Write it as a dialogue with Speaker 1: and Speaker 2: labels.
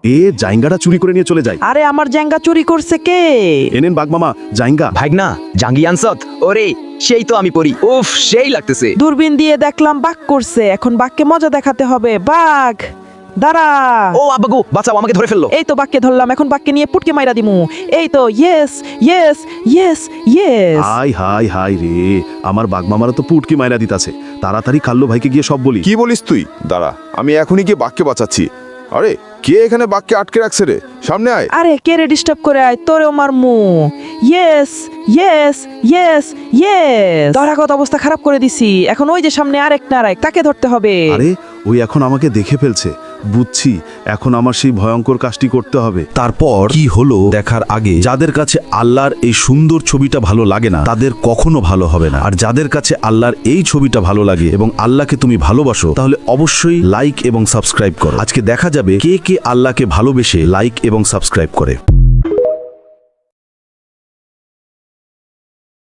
Speaker 1: এ জাইঙ্গাটা চুরি করে নিয়ে চলে যায়।
Speaker 2: আরে আমার জাঙ্গা চুরি করছে কে?
Speaker 1: এনেন বাঘমামা জাইঙ্গা।
Speaker 3: ভাগনা জাঙ্গি আনসত। ওরে সেই তো আমি পড়ি। উফ সেই লাগতেছে।
Speaker 2: দূরবীন দিয়ে দেখলাম বাঘ করছে, এখন বাঘকে মজা দেখাতে হবে। বাঘ দাঁড়া।
Speaker 3: ও আব্বাগো বাঁচাও, আমাকে ধরে ফেললো।
Speaker 2: এই তো বাঘকে ধরলাম, এখন বাঘকে নিয়ে পুটকে মাইরা দিমু। এই তো yes yes yes yes.
Speaker 1: High high high রে, আমার বাঘমামারা তো পুটকি মাইরা দিতাছে। তাড়াতাড়ি কাল্লু ভাইকে গিয়ে সব বলি।
Speaker 4: কি বলিস তুই? দাঁড়া, আমি এখনই গিয়ে বাঘকে বাঁচাচ্ছি। আরে কে এখানে বাঘকে আটকে রাখছে রে? সামনে আয়।
Speaker 2: আরে কে রে ডিস্টার্ব করে? আয় তোরেও মারমু। Yes yes yes yes. ধরাগত অবস্থা খারাপ করে দিছি, এখন ওই যে সামনে আরেক নারায়ক, তাকে ধরতে হবে।
Speaker 1: আরে ওই এখন আমাকে দেখে ফেলছে, বুঝছি। এখন আমার সেই ভয়ঙ্কর কাজটি করতে হবে।
Speaker 5: তারপর কি হলো দেখার আগে যাদের কাছে আল্লাহর এই সুন্দর ছবিটা ভালো লাগে না তাদের কখনো ভালো হবে না। আর যাদের কাছে আল্লাহর এই ছবিটা ভালো লাগে এবং আল্লাহকে তুমি ভালোবাসো তাহলে অবশ্যই লাইক এবং সাবস্ক্রাইব করো। আজকে দেখা যাবে কে কে আল্লাহকে ভালোবেসে লাইক এবং সাবস্ক্রাইব করে।